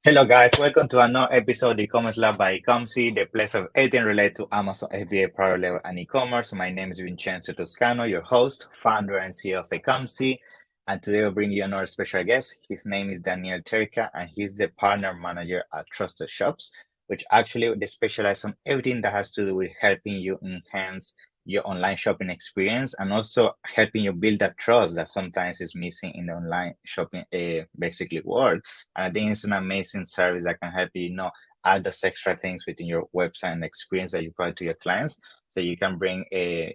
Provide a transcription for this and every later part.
Hello, guys. Welcome to another episode of E-commerce Lab by Ecomcy, the place of everything related to Amazon FBA private label and e-commerce. My name is Vincenzo Toscano, your host, founder, and CEO of Ecomcy. And today we'll bring you another special guest. His name is Daniel Tirca, and he's the partner manager at Trusted Shops, which actually they specialize on everything that has to do with helping you enhance your online shopping experience and also helping you build that trust that sometimes is missing in the online shopping basically world. And I think it's an amazing service that can help you, add those extra things within your website and experience that you provide to your clients, so you can bring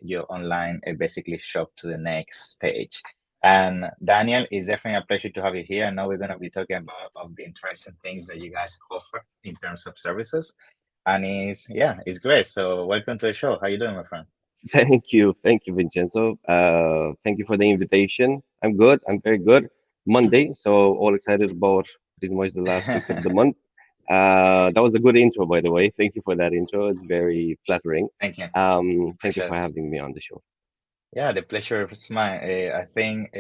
your online basically shop to the next stage. And Daniel, it's definitely a pleasure to have you here. I know we're going to be talking about of the interesting things that you guys offer in terms of services, and it's great. So welcome to the show. How you doing, my friend? Thank you, Vincenzo. Thank you for the invitation. I'm good. I'm very good. Monday, so all excited about pretty much the last week of the month. That was a good intro, by the way. Thank you for that intro. It's very flattering. Thank you. Thank you Appreciate for it. having me on the show. Yeah, the pleasure is mine. I think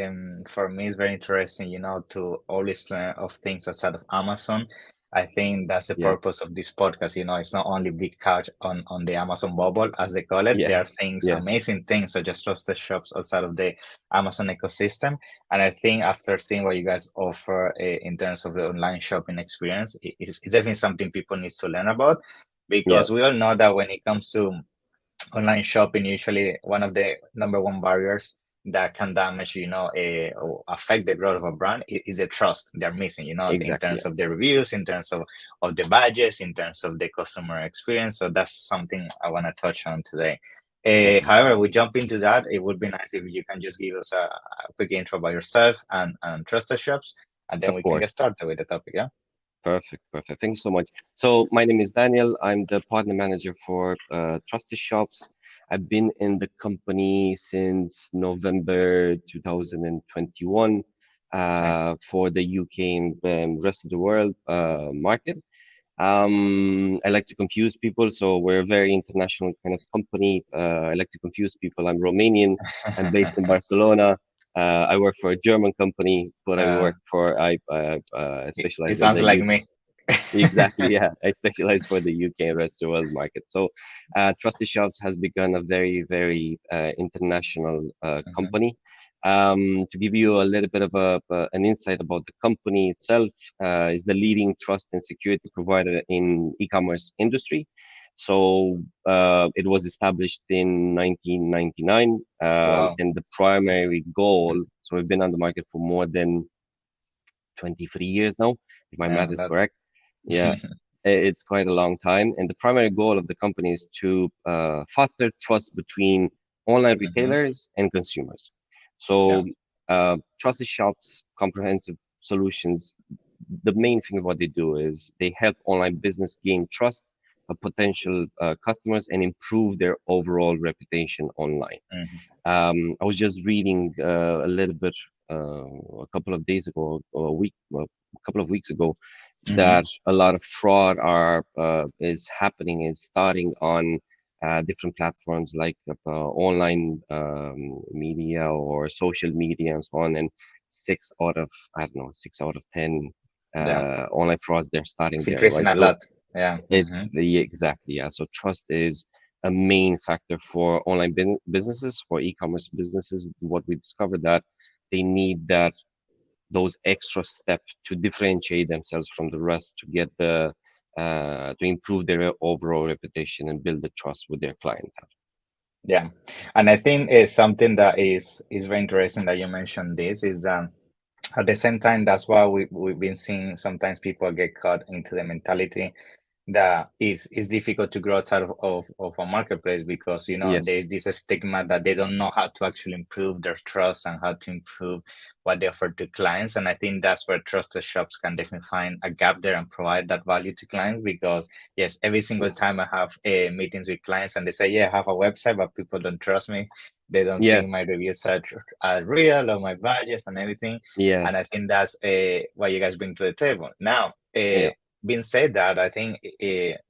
for me it's very interesting, to always learn of things outside of Amazon. I think that's the Yeah, purpose of this podcast. It's not only big couch on the Amazon bubble, as they call it. yeah, There are things, yeah. amazing things, such as trusted shops outside of the Amazon ecosystem. And I think after seeing what you guys offer in terms of the online shopping experience, it's definitely something people need to learn about, Yeah, because we all know that when it comes to online shopping, usually one of the number one barriers that can damage, or affect the growth of a brand is the trust they're missing, in exactly. terms Yeah. of the reviews, in terms of the badges, in terms of the customer experience. So that's something I want to touch on today. Definitely. However, we jump into that. It would be nice if you can just give us a quick intro about yourself and trusted shops, and then Of we can course. get started with the topic. Yeah. Perfect, perfect. Thanks so much. So my name is Daniel. I'm the partner manager for Trusted Shops. I've been in the company since November 2021 Nice. for the UK and rest of the world market. I like to confuse people, so we're a very international kind of company. I like to confuse people. I'm Romanian. I'm based in Barcelona. I work for a German company, but uh, I it specialize in sounds the like U. me. Exactly, yeah. I specialize for the UK and rest of the world market. So, Trusted Shops has become a very, very international Mhm. company. To give you a little bit of an insight about the company itself, is the leading trust and security provider in e-commerce industry. So, it was established in 1999, Wow. and the primary goal. So, we've been on the market for more than 23 years now, if my math Yeah, is that. correct. Yeah, it's quite a long time. And the primary goal of the company is to foster trust between online Hmm. retailers and consumers. Yeah. So, Trusted Shops Comprehensive Solutions, the main thing of what they do is they help online business gain trust of potential customers and improve their overall reputation online. Hmm. I was just reading a little bit a couple of days ago, or a couple of weeks ago, Hmm. that a lot of fraud is happening is starting on different platforms like online media or social media and so on. And six out of I don't know, 6 out of 10 Yeah. online frauds they're starting It's there, increasing right? a So lot. Yeah. it's the exactly, yeah. So trust is a main factor for online businesses, for e-commerce businesses. What we discovered that they need those extra steps to differentiate themselves from the rest to get the to improve their overall reputation and build the trust with their clientele. Yeah. And I think it's something that is very interesting that you mentioned this is that at the same time, that's why we've been seeing sometimes people get caught into the mentality that is difficult to grow outside of a marketplace, because Yes, there's this stigma that they don't know how to actually improve their trust and how to improve what they offer to clients. And I think that's where trusted shops can definitely find a gap there and provide that value to clients, because yes, every single yes, time I have meetings with clients and they say, yeah, I have a website, but people don't trust me. They don't yeah, think my reviews are real, or my badges and everything. yeah, And I think that's what you guys bring to the table now. yeah, Being said that, I think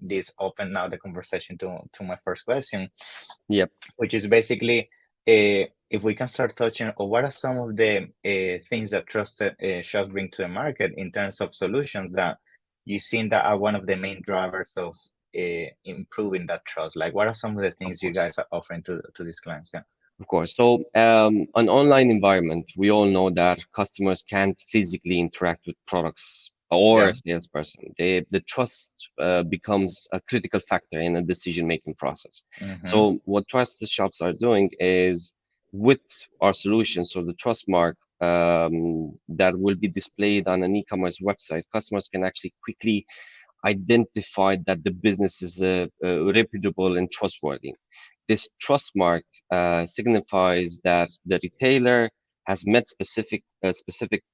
this opened now the conversation to my first question, yep, which is basically if we can start touching, or what are some of the things that trusted shops bring to the market in terms of solutions that you seen that are one of the main drivers of improving that trust? Like, what are some of the Of things you course. guys are offering to these clients? Yeah. Of course. So, an online environment, we all know that customers can't physically interact with products or a Yeah. salesperson. The trust becomes a critical factor in a decision-making process. Mm-hmm. So, what trusted shops are doing is with our solution, so the trust mark that will be displayed on an e-commerce website, customers can actually quickly identify that the business is reputable and trustworthy. This trust mark signifies that the retailer has met specific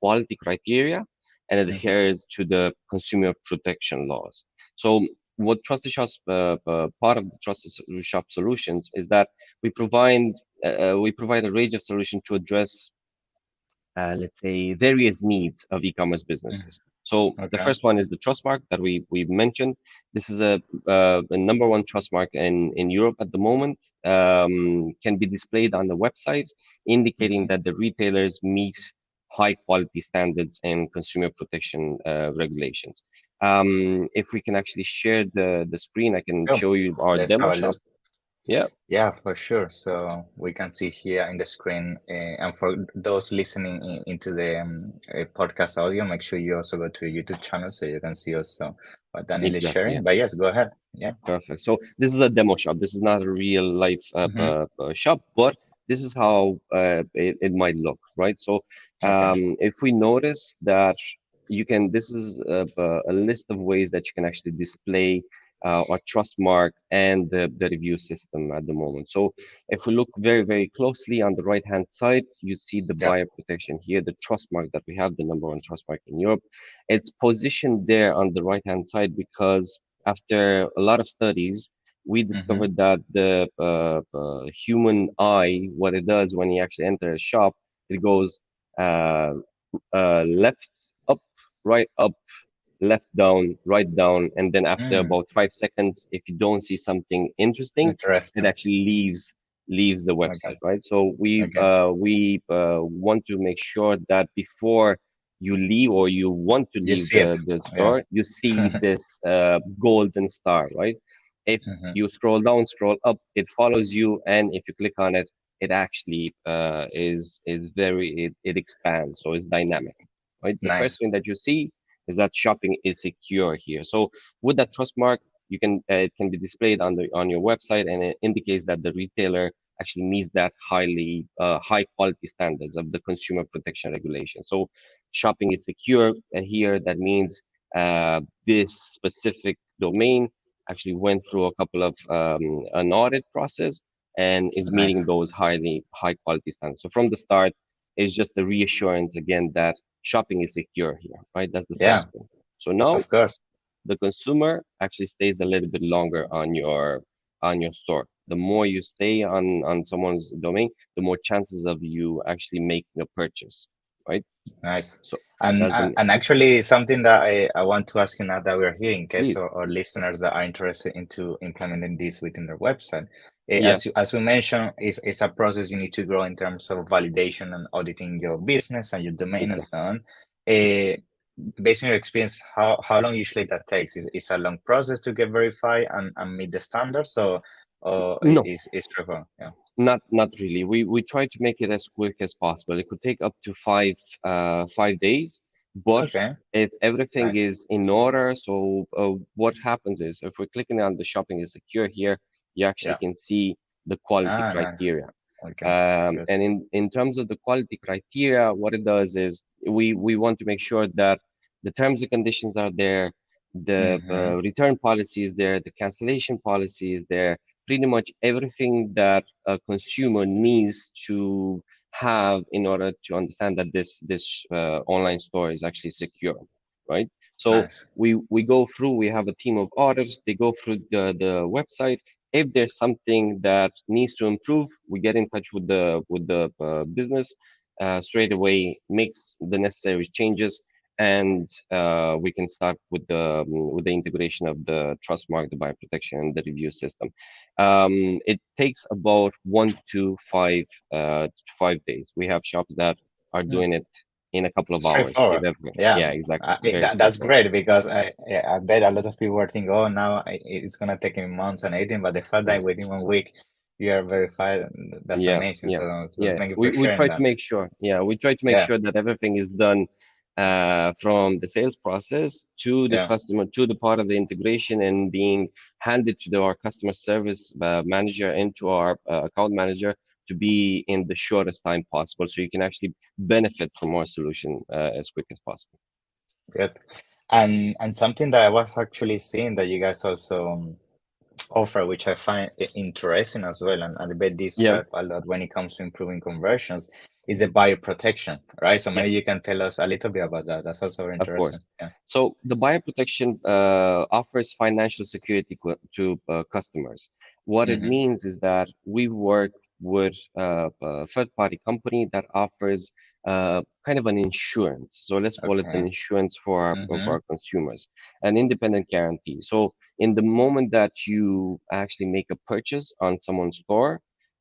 quality criteria and Mm-hmm. adheres to the consumer protection laws. So, what Trusted Shops part of the Trusted Shop solutions is that we provide we provide a range of solutions to address let's say, various needs of e-commerce businesses. So the Okay. first one is the trust mark that we mentioned. This is a number one trust mark in Europe at the moment. Can be displayed on the website, indicating Mm-hmm. that the retailers meet high quality standards and consumer protection regulations. If we can actually share the screen, I can Oh, show you our let's demo have a shop. look. Yeah, Yeah, for sure. So we can see here in the screen, and for those listening into the podcast audio, make sure you also go to the YouTube channel so you can see also what Daniel is exactly. sharing. But yes, go ahead. Yeah. Perfect. So this is a demo shop. This is not a real life Mm-hmm. shop, but this is how it might look, right? So Okay. if we notice that you can, this is a list of ways that you can actually display our trust mark and the review system at the moment. So if we look very, very closely on the right-hand side, you see the Yeah. buyer protection here, the trust mark that we have, the number one trust mark in Europe. It's positioned there on the right-hand side because after a lot of studies, we Mm-hmm. discovered that the human eye, what it does when you actually enter a shop, it goes uh, left up, right up, left down, right down, and then after Mm, about 5 seconds, if you don't see something interesting, it interesting. actually leaves the website, Okay. right? So Okay. we want to make sure that before you leave or you want to You leave see it. the Yeah. store, you see this golden star, right? If Mm-hmm. you scroll down, scroll up, it follows you, and if you click on it, it actually is very it expands, so it's dynamic, right? The first Nice. thing that you see is that shopping is secure here. So with that trust mark, you can it can be displayed on your website, and it indicates that the retailer actually meets that high quality standards of the consumer protection regulation. So shopping is secure here. That means this specific domain actually went through a couple of an audit process and is meeting Nice. those high quality standards. So from the start, it's just a reassurance again that shopping is secure here, right? That's the Yeah, first thing. So now of course. the consumer actually stays a little bit longer on your store. The more you stay on someone's domain, the more chances of you actually making a purchase, right? Nice. So And that's the and actually something that I want to ask you now that we're here, in case please, our listeners that are interested into implementing this within their website. yeah, As we mentioned, it's a process you need to grow in terms of validation and auditing your business and your domain and so exactly. on. Based on your experience, how long usually that takes? Is a long process to get verified and meet the standards, or No, is straightforward? Yeah. not really. We try to make it as quick as possible. It could take up to 5 days, but Okay. if everything Nice. is in order, so what happens is if we're clicking on the shopping is secure here, you actually Yeah. can see the quality Ah, nice. criteria. Okay. Good. And in terms of the quality criteria, what it does is we want to make sure that the terms and conditions are there, the Mm-hmm. return policy is there, the cancellation policy is there, pretty much everything that a consumer needs to have in order to understand that this online store is actually secure, right? So Nice. we go through. We have a team of auditors. They go through the website. If there's something that needs to improve, we get in touch with the business straight away, makes the necessary changes, and we can start with the integration of the trust mark, the buyer protection, and the review system. It takes about 1 to 5 days. We have shops that are Mm, doing it in a couple of hours. If Straightforward. ever. Yeah, Yeah, exactly. Very that's straightforward. great because I bet a lot of people are thinking, oh, now it's gonna take me months and 18, but the fact that Yes. within 1 week you are verified, that's Yeah, amazing. yeah, So yeah. thank you for We sharing try to that. make sure. Yeah, we try to make Yeah, sure that everything is done from the sales process to the yeah, customer to the part of the integration and being handed to our customer service manager and to our account manager to be in the shortest time possible, so you can actually benefit from our solution as quick as possible. good. And something that I was actually seeing that you guys also offer, which I find interesting as well, and I bet this Yeah. help a lot when it comes to improving conversions, is the buyer protection, right? So maybe you Yes. can tell us a little bit about that. That's also very Of interesting. course. Yeah. So the buyer protection offers financial security to customers. What it Mm-hmm. means is that we work with a third-party company that offers kind of an insurance. So let's call it an Okay. insurance for Mm-hmm. our consumers, an independent guarantee. So in the moment that you actually make a purchase on someone's store,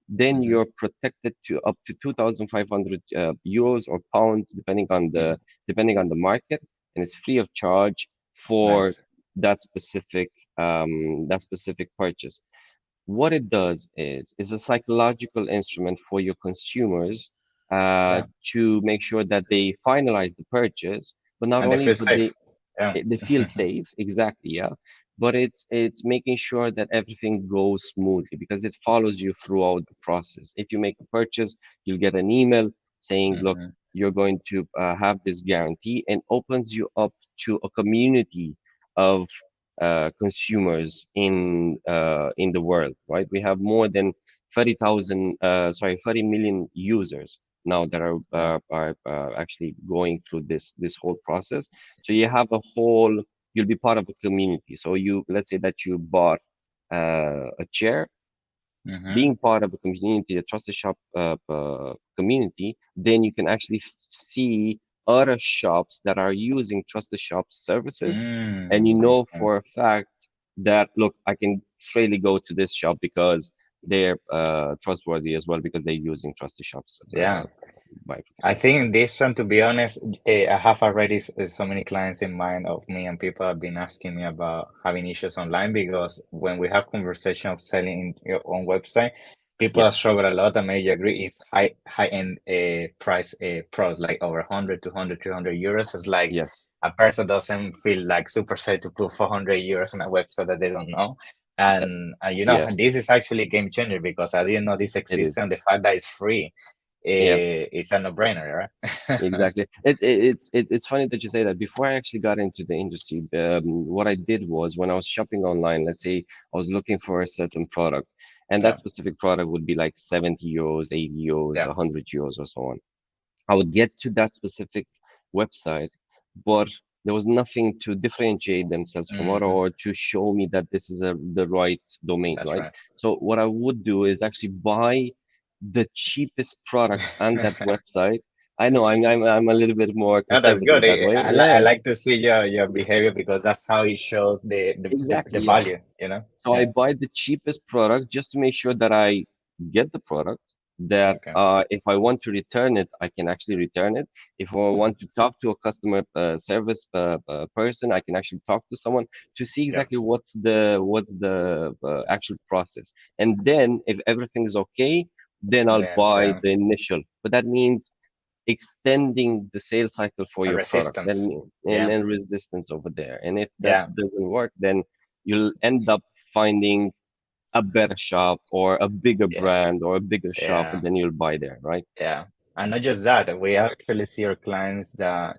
then Mm-hmm. you're protected to up to 2,500 euros or pounds, Mm-hmm. depending on the market, and it's free of charge for Nice. that specific purchase. What it does is a psychological instrument for your consumers Yeah. to make sure that they finalize the purchase, but not And they only feel do they safe. Yeah. they feel safe, exactly, yeah, but it's making sure that everything goes smoothly because it follows you throughout the process. If you make a purchase, you'll get an email saying, look, Mm-hmm. you're going to have this guarantee, and opens you up to a community of consumers in the world, right? We have more than 30 million users now that Wow. are actually going through this whole process. So you have a whole, you'll be part of a community. So you, let's say that you bought a chair, Mm-hmm. being part of a community, a trusted shop community, then you can actually see other shops that are using trusted shop services, and you know Okay. for a fact that, look, I can straightly go to this shop because they're trustworthy as well because they're using trusted shops Yeah. by I protection. think this one, to be honest, I have already so many clients in mind of me, and people have been asking me about having issues online because when we have conversation of selling your own website, people Yes, struggle a lot, and maybe you agree, it's high end price pros like over 100, 200, 300 euros. It's like yes, a person doesn't feel like super safe to put 400 euros on a website that they don't know. uh, And yeah, this is actually a game changer because I didn't know this it exists, is. and the fact that it's free, Yeah. it's a no-brainer, right? Exactly. It's funny that you say that. Before I actually got into the industry, what I did was when I was shopping online, let's say I was looking for a certain product, and that Yeah, specific product would be like 70 euros, 80 euros, yeah. 100 euros, or so on. I would get to that specific website, but there was nothing to differentiate themselves from other Hmm. or to show me that this is the right domain, That's right? right. So what I would do is actually buy the cheapest product on that website. I know I'm a little bit more No, that's good. conservative that way. I Yeah, like to see your behavior because that's how it shows the exactly. Yeah. value, you know? So I Yeah. buy the cheapest product just to make sure that I get the product. That Okay. if I want to return it, I can actually return it. If I Hmm. want to talk to a customer service person, I can actually talk to someone to see Yeah. exactly what's the actual process. And then if everything is okay, then I'll Then buy yeah, the initial. But that means extending the sales cycle for a your product resistance. and Yeah. resistance over there. And if that Yeah. doesn't work, then you'll end up finding a better shop or a bigger Yeah. brand or a bigger shop, and Yeah. then you'll buy there, right? Yeah, and not just that, we actually see our clients that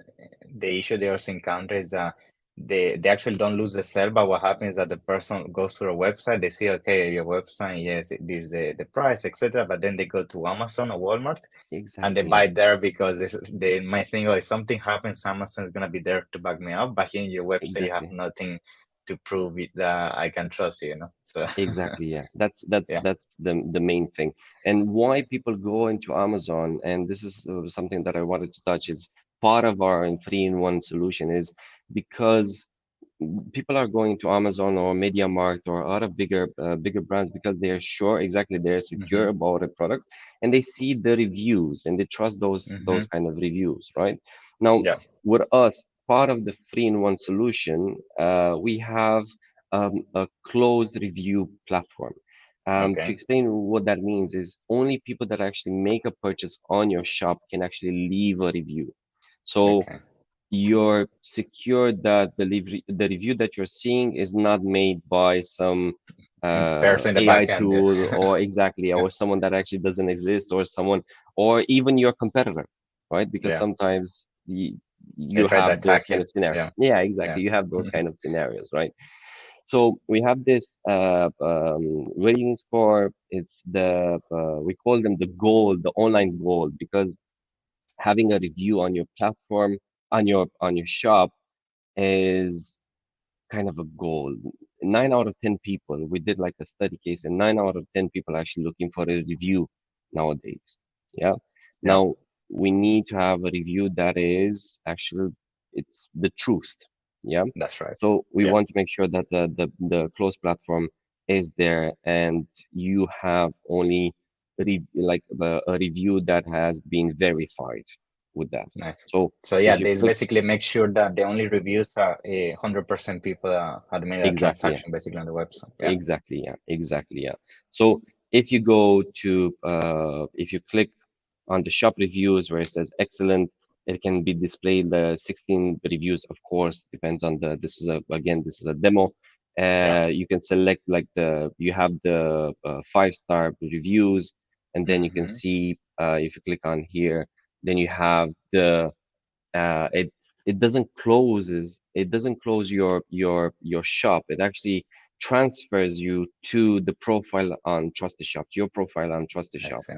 the issue they also encounter is that they actually don't lose the sale, but what happens is that the person goes to a website, they see, okay, your website, yes, this is the price, etc. But then they go to Amazon or Walmart and they Exactly. buy Yeah. there because they might think, oh, if something happens, Amazon is gonna be there to back me up. But here in your website, you have Exactly. nothing to prove it that I can trust you, you know? So Exactly. Yeah. That's that's yeah. that's the main thing. And why people go into Amazon, and this is something that I wanted to touch, is part of our three-in-one solution is because people are going to Amazon or MediaMarkt or other bigger brands because they are sure, exactly, they're Hmm. secure about the products, and they see the reviews and they trust those Hmm. kind of reviews, right? Now, Yeah. with us, part of the three-in-one solution, we have a closed review platform. To Okay. explain what that means is only people that actually make a purchase on your shop can actually leave a review. So Okay. you're secure that the review that you're seeing is not made by some Person in the AI back end. tool Yeah. or exactly Yeah. or someone that actually doesn't exist or someone or even your competitor, right? Because Yeah. sometimes They you try to have those attack kind you. of scenarios. Yeah. Yeah, Yeah. exactly. You have those kind of scenarios, right? So we have this rating score. It's the we call them the gold, the online gold, because having a review on your platform on your shop is kind of a goal. 9 out of 10 people, we did like a study case, and 9 out of 10 people are actually looking for a review nowadays. Yeah. Yeah. Now we need to have a review that is actually it's the truth. Yeah. That's right. So we Yeah. want to make sure that the closed platform is there and you have only a review that has been verified with that. Nice. So So if yeah, you this click basically makes sure that the only reviews are 100% people had made a exactly. transaction basically on the website. Yeah. Exactly, yeah, exactly, yeah. So if you go to, if you click on the shop reviews where it says excellent, it can be displayed the 16 reviews, of course, depends on this is again, this is a demo. Yeah. You can select like you have the 5-star reviews, and then you can Hmm. see, if you click on here, then you have it it doesn't close your shop. It actually transfers you to the profile on trusted shops, your profile on trusted I see. shops.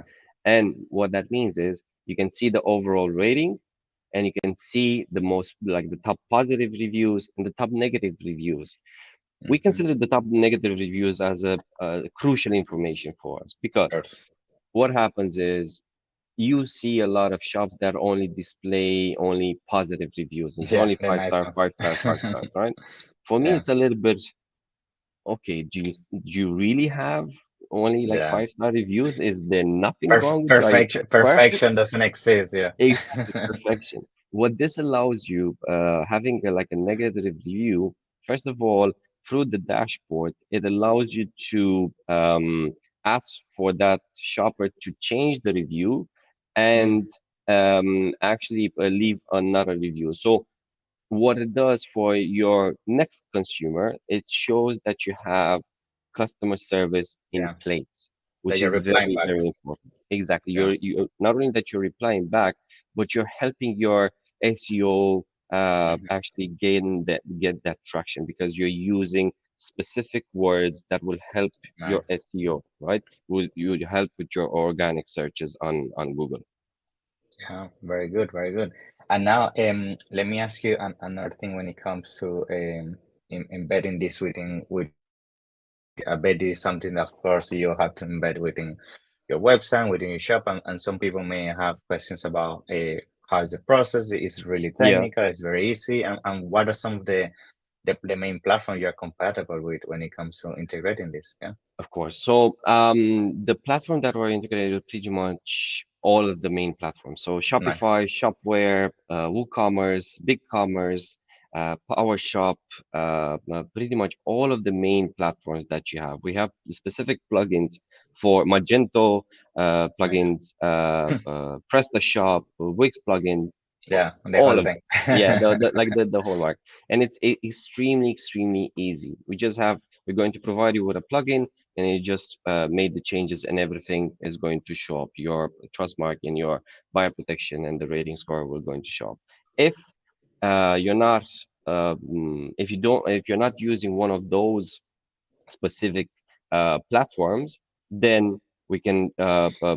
And what that means is you can see the overall rating, and you can see the most like the top positive reviews and the top negative reviews. We Hmm. consider the top negative reviews as a crucial information for us, Of because course. what happens is you see a lot of shops that only display only positive reviews. It's Yeah, only the five nice star, ones. 5 star, 5 stars, right? For me, Yeah. it's a little bit okay. Do you really have only like Yeah. 5 star reviews? Is there nothing wrong with you? Are you Perfection. perfect? Perfection doesn't exist. Yeah. Exactly, perfection. What this allows you, having like a negative review, first of all, through the dashboard, it allows you to ask for that shopper to change the review Mm, and actually leave another review. So what it does for your next consumer, it shows that you have customer service in yeah. place, That which you're is replying very, back. very important. Exactly. Yeah. You're not only that you're replying back, but you're helping your SEO Hmm. actually get that traction because you're using specific words that will help your Nice. SEO, right? Will you help with your organic searches on Google? Yeah. Very good. Very good. And now, let me ask you another thing when it comes to embedding this within your shop. I bet this is something that, of course, you have to embed within your website, within your shop, and some people may have questions about how is the process. It's really Yeah. technical. It's very easy. And what are some of the main platform you're compatible with when it comes to integrating this? Yeah. Of course. So the platform that we're integrated with pretty much all of the main platforms. So Nice. Shopify, Shopware, WooCommerce, BigCommerce, PowerShop, pretty much all of the main platforms that you have. We have specific plugins for Magento, Nice. plugins, PrestaShop, Wix plugin, Yeah, the all whole of thing. them. Yeah, the whole mark. And it's extremely, extremely easy. We're going to provide you with a plugin, and you just made the changes, and everything is going to show up. Your trust mark and your buyer protection and the rating score will going to show up. If you're not, if you're not using one of those specific platforms, then we can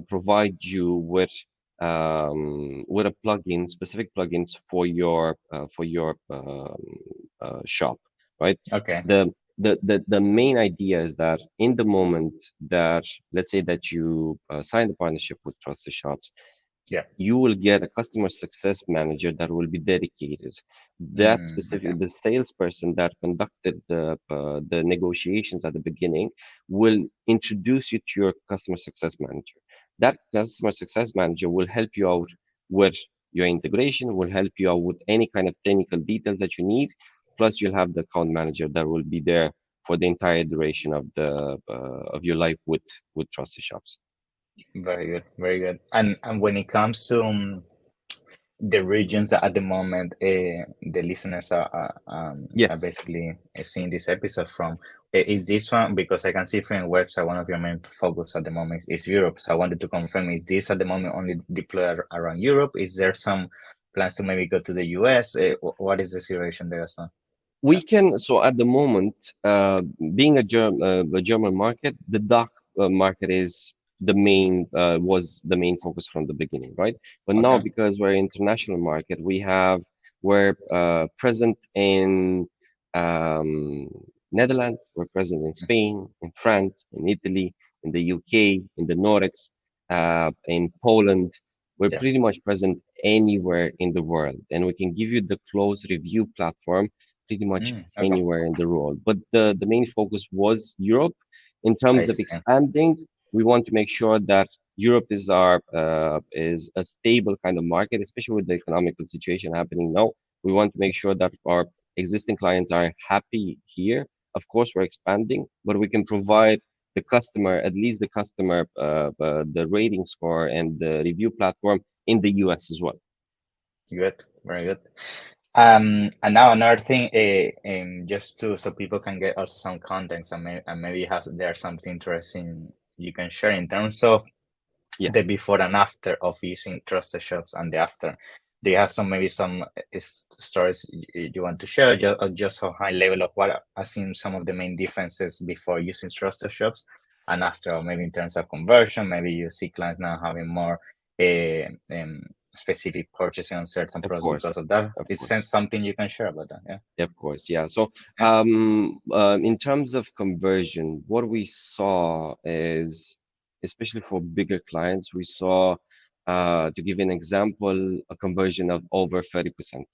provide you with a plugin, specific plugins for your shop, right? Okay. The main idea is that in the moment that let's say that you sign the partnership with Trusted Shops, Yeah. you will get a customer success manager that will be dedicated. That Okay. specific, the salesperson that conducted the negotiations at the beginning will introduce you to your customer success manager. That customer success manager will help you out with your integration, will help you out with any kind of technical details that you need. Plus, you'll have the account manager that will be there for the entire duration of your life with trusted shops. Very good, very good. And when it comes to the regions that at the moment the listeners are Yes, basically seeing this episode from, is this one, because I can see from your website one of your main focus at the moment is Europe. So I wanted to confirm, is this at the moment only deployed around Europe? Is there some plans to maybe go to the US? What is the situation there as well? we can. So at the moment, being a German market, the DACH market is the main was the main focus from the beginning, right? But now Okay. because we're an international market, we're present in um, Netherlands, we're present in Spain, in France, in Italy, in the UK, in the Nordics, in Poland. We're Yeah. pretty much present anywhere in the world, and we can give you the close review platform pretty much Okay. anywhere in the world. But the main focus was Europe. In I terms of see. expanding, we want to make sure that Europe is a stable kind of market, especially with the economical situation happening now. We want to make sure that our existing clients are happy here. Of course, we're expanding, but we can provide the customer, at least the customer, the rating score and the review platform in the US as well. Good. Very good. And now another thing, just to so people can get also some context, and maybe has there's something interesting you can share in terms of the Yes, before and after of using trusted shops and the after. Do you have some maybe some stories you want to share, or just a high level of what I seen some of the main differences before using trusted shops and after, or maybe in terms of conversion, maybe you see clients now having more uh, um, specific purchasing on certain of products course, because of that. of Is course. something you can share about that? Yeah. Of course, yeah. So, Yeah. in terms of conversion, what we saw is, especially for bigger clients, we saw, to give you an example, a conversion of over 30%.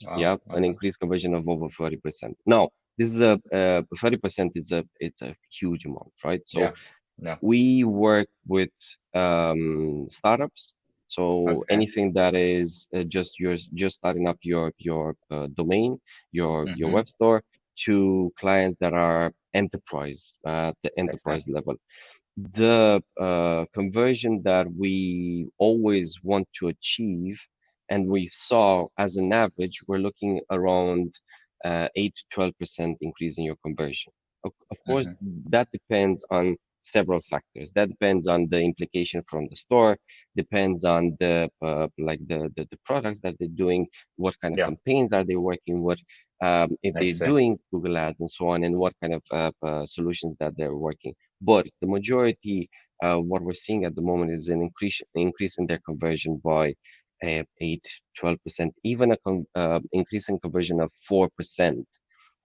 Wow. Yeah, an Okay. increased conversion of over 30%. Now, this is 30% is it's a huge amount, right? So Yeah. Yeah. we work with startups. So Okay. anything that is just starting up your domain, your Mm-hmm. web store, to clients that are enterprise at the enterprise Excellent. level. The conversion that we always want to achieve, and we saw as an average, we're looking around 8 to 12% increase in your conversion. Of course, Mm-hmm. that depends on several factors. That depends on the implication from the store, depends on the the products that they're doing, what kind of Yeah. campaigns are they working with, if I they're see. doing Google Ads and so on, and what kind of solutions that they're working. But the majority, what we're seeing at the moment is an increase in their conversion by 8, 12%, even a increase in conversion of 4%.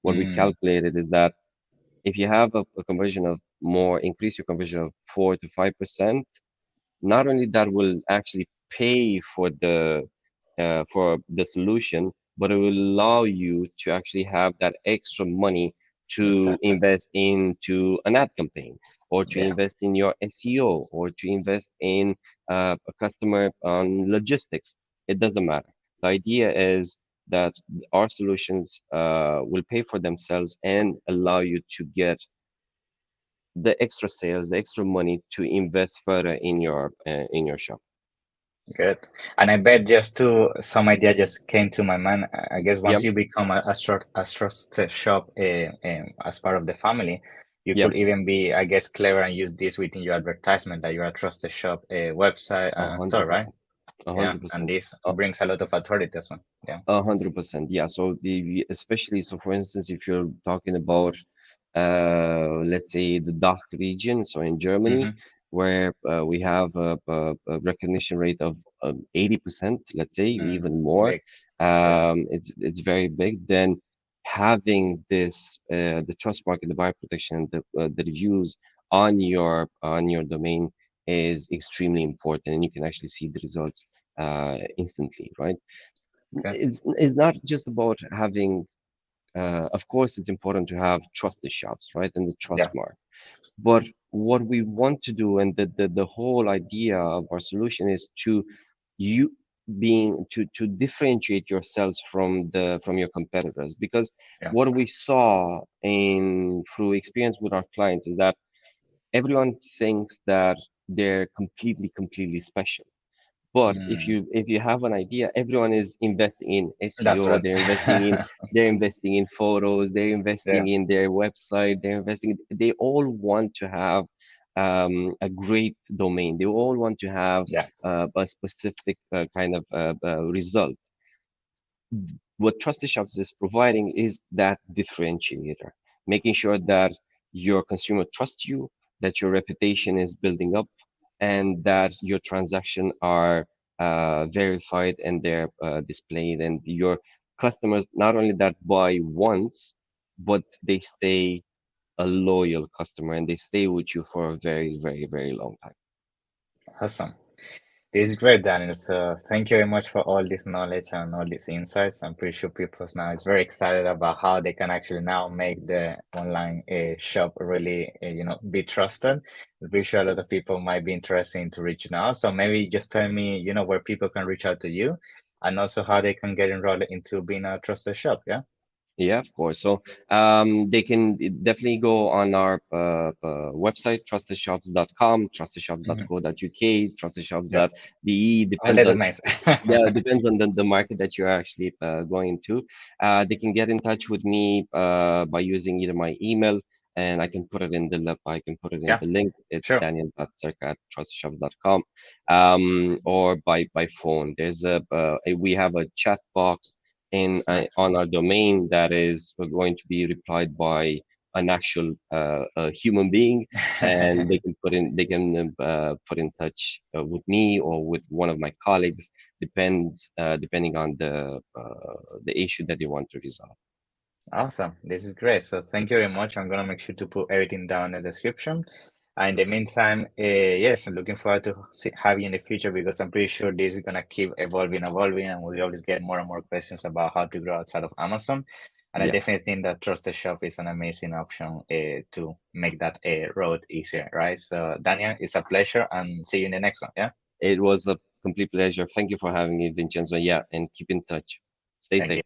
What we Mm, calculated is that if you have a conversion of more, increase your conversion of 4 to 5%, not only that will actually pay for the solution, but it will allow you to actually have that extra money to exactly. invest into an ad campaign, or to Yeah. invest in your SEO, or to invest in a customer on logistics. It doesn't matter. The idea is that our solutions will pay for themselves and allow you to get the extra sales, the extra money to invest further in your shop. Good. And I bet just to some idea just came to my mind. I guess once Yep, you become a trusted shop as part of the family, you yep, could even be, I guess, clever and use this within your advertisement that you're a trusted shop website a store, hundred right? percent, a Yeah. hundred And percent. this brings a lot of authority as well. Yeah. 100%. Yeah. So especially so for instance, if you're talking about let's say the DACH region, so in Germany, Mm-hmm. where we have a recognition rate of 80%, let's say Mm. even more, Big. Big. it's very big. Then having this the trust mark and the buyer protection, the reviews on your domain is extremely important, and you can actually see the results instantly, right? Okay. It's not just about having of course it's important to have trusted shops, right, and the trust Yeah. mark, but what we want to do, and the whole idea of our solution is to you being to differentiate yourselves from your competitors, because Yeah. what we saw in through experience with our clients is that everyone thinks that they're completely special. But Mm, if you have an idea, everyone is investing in that's SEO, right. they're investing in photos, they're Yeah. investing in their website, they all want to have a great domain. They all want to have Yeah. a specific kind of result. What Trusted Shops is providing is that differentiator, making sure that your consumer trusts you, that your reputation is building up, and that your transactions are verified and they're displayed, and your customers not only that buy once, but they stay a loyal customer and they stay with you for a very long time. Awesome. This is great, Daniel. So thank you very much for all this knowledge and all these insights. I'm pretty sure people now is very excited about how they can actually now make the online shop really, be trusted. I'm pretty sure a lot of people might be interested in to reach out. So maybe just tell me, where people can reach out to you and also how they can get enrolled into being a trusted shop. Yeah. Yeah, of course. So they can definitely go on our website, trustedshops.com, Hmm. trustedshops.co.uk, Yeah. trustedshops.de, All depends the on domains. yeah, it depends on the market that you're actually going to. They can get in touch with me by using either my email, and I can put it in Yeah. the link. It's Sure. daniel.circa@trustedshops.com, or by phone. We have a chat box in Nice. on our domain that is going to be replied by an actual a human being, and they can put in touch with me or with one of my colleagues, depending on the issue that they want to resolve. Awesome. This is great. So thank you very much. I'm gonna make sure to put everything down in the description. And in the meantime, yes, I'm looking forward to have you in the future because I'm pretty sure this is gonna keep evolving, and we always get more and more questions about how to grow outside of Amazon. And I Yes, definitely think that Trusted Shop is an amazing option to make that road easier, right? So Daniel, it's a pleasure, and see you in the next one. Yeah. it was a complete pleasure. Thank you for having me, Vincenzo. Yeah, and keep in touch. Stay Thank safe. you.